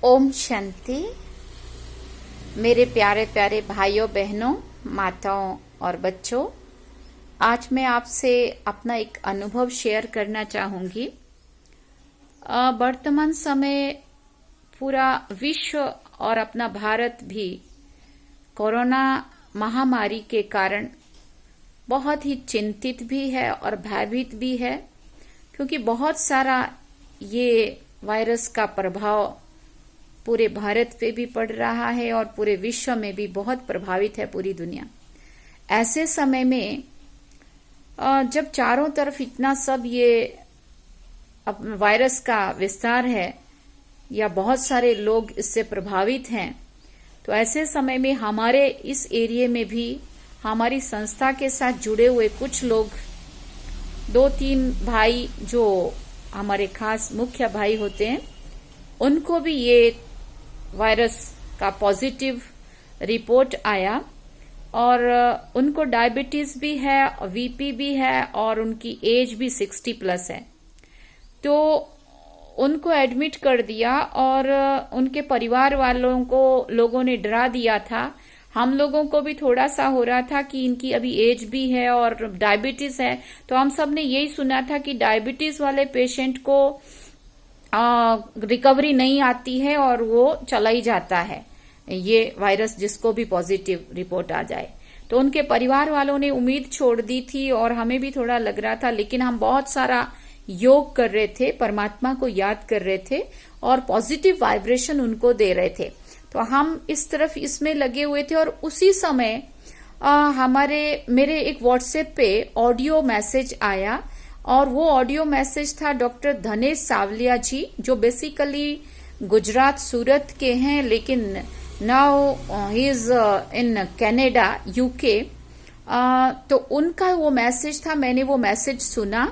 ओम शांति। मेरे प्यारे प्यारे भाइयों बहनों, माताओं और बच्चों, आज मैं आपसे अपना एक अनुभव शेयर करना चाहूंगी। वर्तमान समय पूरा विश्व और अपना भारत भी कोरोना महामारी के कारण बहुत ही चिंतित भी है और भयभीत भी है, क्योंकि बहुत सारा ये वायरस का प्रभाव पूरे भारत पे भी पड़ रहा है और पूरे विश्व में भी बहुत प्रभावित है पूरी दुनिया। ऐसे समय में जब चारों तरफ इतना सब ये वायरस का विस्तार है या बहुत सारे लोग इससे प्रभावित हैं, तो ऐसे समय में हमारे इस एरिया में भी हमारी संस्था के साथ जुड़े हुए कुछ लोग, 2-3 भाई जो हमारे खास मुख्य भाई होते हैं, उनको भी ये वायरस का पॉजिटिव रिपोर्ट आया और उनको डायबिटीज भी है, वीपी भी है और उनकी एज भी 60+ है। तो उनको एडमिट कर दिया और उनके परिवार वालों को लोगों ने डरा दिया था। हम लोगों को भी थोड़ा सा हो रहा था कि इनकी अभी एज भी है और डायबिटीज है, तो हम सब ने यही सुना था कि डायबिटीज वाले पेशेंट को रिकवरी नहीं आती है और वो चला ही जाता है, ये वायरस जिसको भी पॉजिटिव रिपोर्ट आ जाए। तो उनके परिवार वालों ने उम्मीद छोड़ दी थी और हमें भी थोड़ा लग रहा था, लेकिन हम बहुत सारा योग कर रहे थे, परमात्मा को याद कर रहे थे और पॉजिटिव वाइब्रेशन उनको दे रहे थे। तो हम इस तरफ इसमें लगे हुए थे और उसी समय मेरे एक व्हाट्सएप पे ऑडियो मैसेज आया और वो ऑडियो मैसेज था डॉक्टर धनेश सावलिया जी, जो बेसिकली गुजरात सूरत के हैं, लेकिन now he is in Canada, UK. तो उनका वो मैसेज था, मैंने वो मैसेज सुना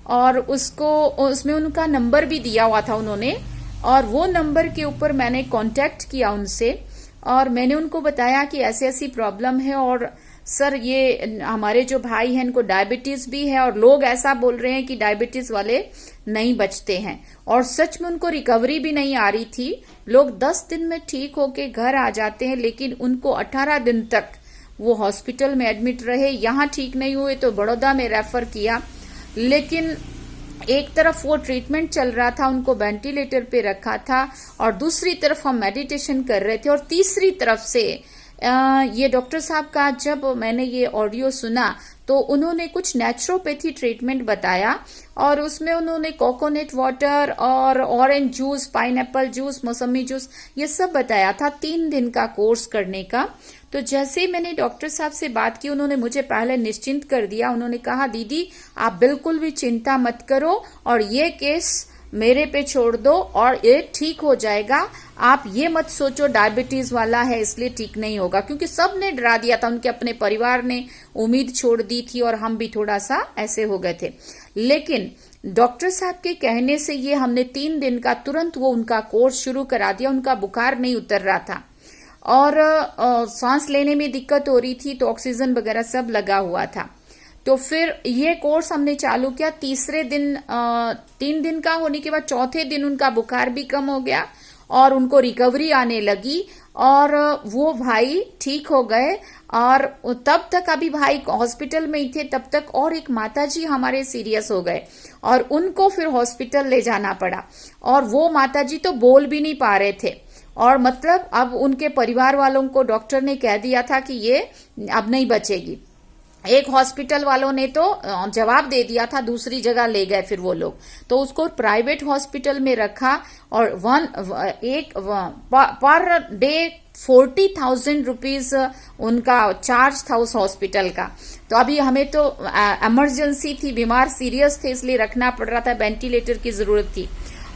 और उसमें उनका नंबर भी दिया हुआ था उन्होंने, और वो नंबर के ऊपर मैंने कांटेक्ट किया उनसे और मैंने उनको बताया कि ऐसी ऐसी प्रॉब्लम है और सर ये हमारे जो भाई हैं इनको डायबिटीज भी है और लोग ऐसा बोल रहे हैं कि डायबिटीज वाले नहीं बचते हैं, और सच में उनको रिकवरी भी नहीं आ रही थी। लोग 10 दिन में ठीक होके घर आ जाते हैं, लेकिन उनको 18 दिन तक वो हॉस्पिटल में एडमिट रहे। यहाँ ठीक नहीं हुए तो बड़ौदा में रेफर किया, लेकिन एक तरफ वो ट्रीटमेंट चल रहा था, उनको वेंटिलेटर पे रखा था और दूसरी तरफ हम मेडिटेशन कर रहे थे, और तीसरी तरफ से ये डॉक्टर साहब का जब मैंने ये ऑडियो सुना तो उन्होंने कुछ नेचुरोपैथी ट्रीटमेंट बताया और उसमें उन्होंने कोकोनट वाटर और ऑरेंज जूस, पाइनएप्पल जूस, मौसमी जूस, ये सब बताया था 3 दिन का कोर्स करने का। तो जैसे ही मैंने डॉक्टर साहब से बात की, उन्होंने मुझे पहले निश्चिंत कर दिया। उन्होंने कहा, दीदी आप बिल्कुल भी चिंता मत करो और ये केस मेरे पे छोड़ दो और ये ठीक हो जाएगा। आप ये मत सोचो डायबिटीज वाला है इसलिए ठीक नहीं होगा, क्योंकि सब ने डरा दिया था, उनके अपने परिवार ने उम्मीद छोड़ दी थी और हम भी थोड़ा सा ऐसे हो गए थे। लेकिन डॉक्टर साहब के कहने से ये हमने 3 दिन का तुरंत वो उनका कोर्स शुरू करा दिया। उनका बुखार नहीं उतर रहा था और सांस लेने में दिक्कत हो रही थी, तो ऑक्सीजन वगैरह सब लगा हुआ था। तो फिर ये कोर्स हमने चालू किया। तीसरे दिन 3 दिन का होने के बाद चौथे दिन उनका बुखार भी कम हो गया और उनको रिकवरी आने लगी और वो भाई ठीक हो गए। और तब तक अभी भाई हॉस्पिटल में ही थे, तब तक और एक माताजी हमारे सीरियस हो गए और उनको फिर हॉस्पिटल ले जाना पड़ा, और वो माताजी तो बोल भी नहीं पा रहे थे, और मतलब अब उनके परिवार वालों को डॉक्टर ने कह दिया था कि ये अब नहीं बचेगी। एक हॉस्पिटल वालों ने तो जवाब दे दिया था, दूसरी जगह ले गए फिर वो लोग, तो उसको प्राइवेट हॉस्पिटल में रखा और पर डे 40,000 रुपीज उनका चार्ज था उस हॉस्पिटल का। तो अभी हमें तो इमरजेंसी थी, बीमार सीरियस थे, इसलिए रखना पड़ रहा था, वेंटिलेटर की जरूरत थी।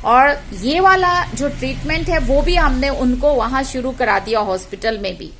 और ये वाला जो ट्रीटमेंट है वो भी हमने उनको वहां शुरू करा दिया हॉस्पिटल में भी।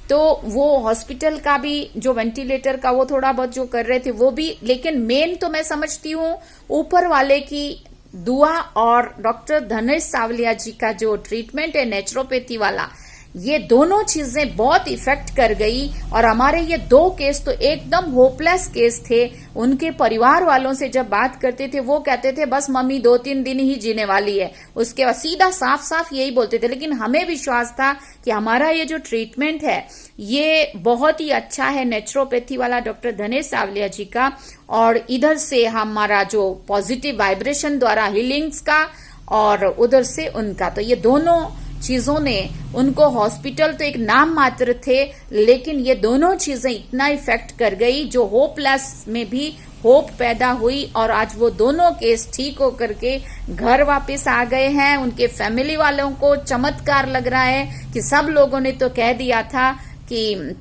तो वो हॉस्पिटल का भी जो वेंटिलेटर का वो थोड़ा बहुत जो कर रहे थे वो भी, लेकिन मेन तो मैं समझती हूँ ऊपर वाले की दुआ और डॉक्टर धनेश सावलिया जी का जो ट्रीटमेंट है नेचुरोपैथी वाला, ये दोनों चीजें बहुत इफेक्ट कर गई और हमारे ये 2 केस तो एकदम होपलेस केस थे। उनके परिवार वालों से जब बात करते थे वो कहते थे बस मम्मी 2-3 दिन ही जीने वाली है, उसके बाद सीधा साफ साफ यही बोलते थे। लेकिन हमें विश्वास था कि हमारा ये जो ट्रीटमेंट है ये बहुत ही अच्छा है, नेचुरोपैथी वाला डॉक्टर धनेश सावलिया जी का, और इधर से हमारा जो पॉजिटिव वाइब्रेशन द्वारा हीलिंग्स का और उधर से उनका, तो ये दोनों चीजों ने उनको, हॉस्पिटल तो एक नाम मात्र थे लेकिन ये दोनों चीजें इतना इफेक्ट कर गई जो होपलेस में भी होप पैदा हुई, और आज वो दोनों केस ठीक होकर के घर वापस आ गए हैं। उनके फैमिली वालों को चमत्कार लग रहा है कि सब लोगों ने तो कह दिया था कि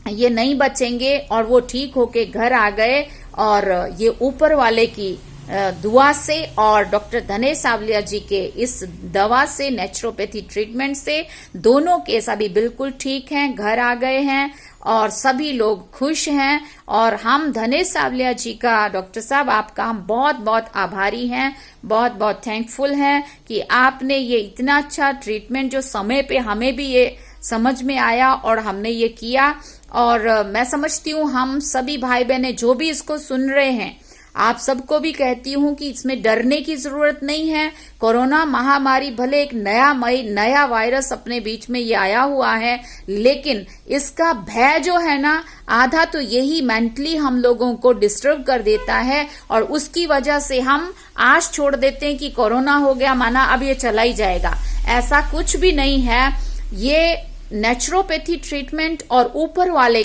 ये नहीं बचेंगे और वो ठीक होके घर आ गए, और ये ऊपर वाले की दुआ से और डॉक्टर धनेश सावलिया जी के इस दवा से, नेचुरोपैथी ट्रीटमेंट से दोनों केस अभी बिल्कुल ठीक हैं, घर आ गए हैं और सभी लोग खुश हैं। और हम धनेश सावलिया जी का, डॉक्टर साहब आपका हम बहुत बहुत आभारी हैं, बहुत बहुत थैंकफुल हैं कि आपने ये इतना अच्छा ट्रीटमेंट, जो समय पे हमें भी ये समझ में आया और हमने ये किया। और मैं समझती हूँ हम सभी भाई बहनें जो भी इसको सुन रहे हैं, आप सबको भी कहती हूँ कि इसमें डरने की जरूरत नहीं है। कोरोना महामारी भले एक नया वायरस अपने बीच में ये आया हुआ है, लेकिन इसका भय जो है ना, आधा तो यही मेंटली हम लोगों को डिस्टर्ब कर देता है और उसकी वजह से हम आश छोड़ देते हैं कि कोरोना हो गया माना अब ये चला ही जाएगा। ऐसा कुछ भी नहीं है। ये नेचुरोपैथी ट्रीटमेंट और ऊपर वाले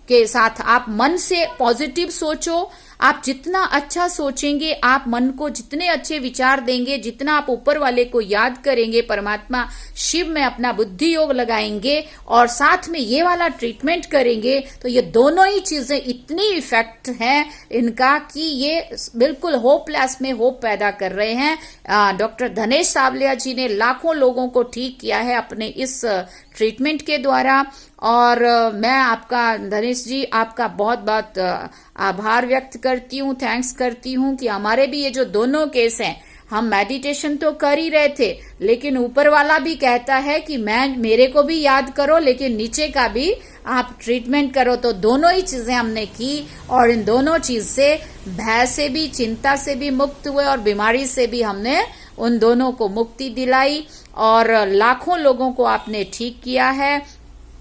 के साथ आप मन से पॉजिटिव सोचो। आप जितना अच्छा सोचेंगे, आप मन को जितने अच्छे विचार देंगे, जितना आप ऊपर वाले को याद करेंगे, परमात्मा शिव में अपना बुद्धि योग लगाएंगे और साथ में ये वाला ट्रीटमेंट करेंगे, तो ये दोनों ही चीजें इतनी इफेक्ट हैं इनका कि ये बिल्कुल होपलेस में होप पैदा कर रहे हैं। डॉक्टर धनेश सावलिया जी ने लाखों लोगों को ठीक किया है अपने इस ट्रीटमेंट के द्वारा। और मैं आपका, धनेश जी, आपका बहुत बहुत आभार व्यक्त करती हूँ, थैंक्स करती हूँ कि हमारे भी ये जो दोनों केस हैं, हम मेडिटेशन तो कर ही रहे थे लेकिन ऊपर वाला भी कहता है कि मेरे को भी याद करो लेकिन नीचे का भी आप ट्रीटमेंट करो। तो दोनों ही चीजें हमने की और इन दोनों चीज से, भय से भी, चिंता से भी मुक्त हुए और बीमारी से भी हमने उन दोनों को मुक्ति दिलाई और लाखों लोगों को आपने ठीक किया है।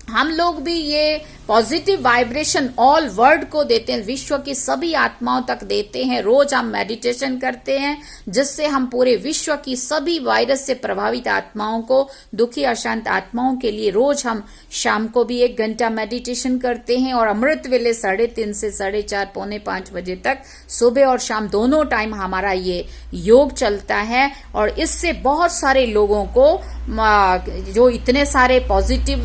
हम लोग भी ये पॉजिटिव वाइब्रेशन ऑल वर्ल्ड को देते हैं, विश्व की सभी आत्माओं तक देते हैं। रोज हम मेडिटेशन करते हैं जिससे हम पूरे विश्व की सभी वायरस से प्रभावित आत्माओं को, दुखी अशांत आत्माओं के लिए रोज हम शाम को भी 1 घंटा मेडिटेशन करते हैं और अमृत वेले 3:30 से 4:30 पौने 5 बजे तक सुबह और शाम दोनों टाइम हमारा ये योग चलता है। और इससे बहुत सारे लोगों को, जो इतने सारे पॉजिटिव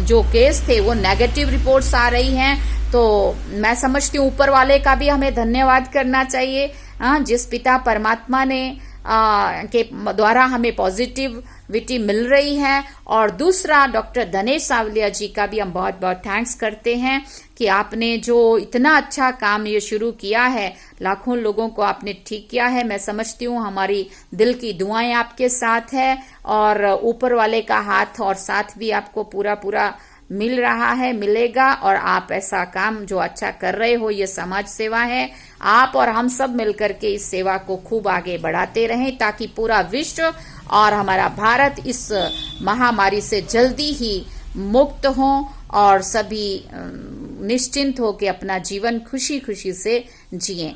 जो केस थे वो नेगेटिव रिपोर्ट्स आ रही हैं, तो मैं समझती हूँ ऊपर वाले का भी हमें धन्यवाद करना चाहिए, जिस पिता परमात्मा ने के द्वारा हमें पॉजिटिविटी मिल रही है। और दूसरा, डॉक्टर धनेश सावलिया जी का भी हम बहुत बहुत थैंक्स करते हैं कि आपने जो इतना अच्छा काम ये शुरू किया है, लाखों लोगों को आपने ठीक किया है। मैं समझती हूँ हमारी दिल की दुआएं आपके साथ है और ऊपर वाले का हाथ और साथ भी आपको पूरा पूरा मिल रहा है, मिलेगा। और आप ऐसा काम जो अच्छा कर रहे हो, ये समाज सेवा है, आप और हम सब मिलकर के इस सेवा को खूब आगे बढ़ाते रहें ताकि पूरा विश्व और हमारा भारत इस महामारी से जल्दी ही मुक्त हो और सभी निश्चिंत हो के अपना जीवन खुशी खुशी से जिएं।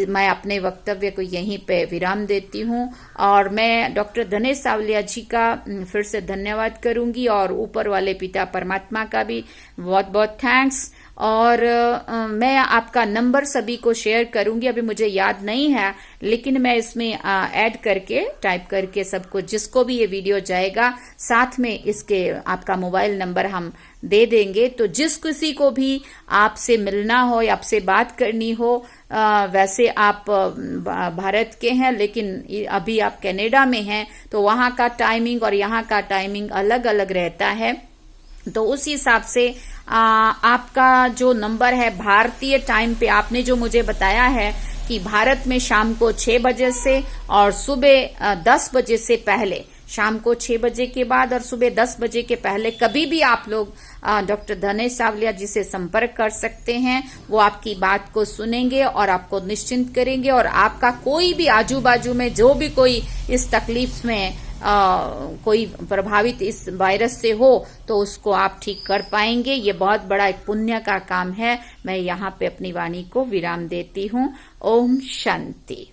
मैं अपने वक्तव्य को यहीं पे विराम देती हूँ और मैं डॉक्टर धनेश सावलिया जी का फिर से धन्यवाद करूंगी और ऊपर वाले पिता परमात्मा का भी बहुत बहुत थैंक्स। और मैं आपका नंबर सभी को शेयर करूंगी, अभी मुझे याद नहीं है लेकिन मैं इसमें ऐड करके, टाइप करके सबको, जिसको भी ये वीडियो जाएगा साथ में इसके आपका मोबाइल नंबर हम दे देंगे। तो जिस किसी को भी आपसे मिलना हो या आपसे बात करनी हो, वैसे आप भारत के हैं लेकिन अभी आप कनाडा में हैं, तो वहाँ का टाइमिंग और यहाँ का टाइमिंग अलग अलग रहता है, तो उस हिसाब से आपका जो नंबर है भारतीय टाइम पे, आपने जो मुझे बताया है कि भारत में शाम को 6 बजे से और सुबह 10 बजे से पहले शाम को 6 बजे के बाद और सुबह 10 बजे के पहले कभी भी आप लोग डॉक्टर धनेश सावलिया जी से संपर्क कर सकते हैं। वो आपकी बात को सुनेंगे और आपको निश्चिंत करेंगे, और आपका कोई भी आजू बाजू में जो भी कोई इस तकलीफ में कोई प्रभावित इस वायरस से हो तो उसको आप ठीक कर पाएंगे। ये बहुत बड़ा एक पुण्य का काम है। मैं यहाँ पे अपनी वाणी को विराम देती हूँ। ओम शांति।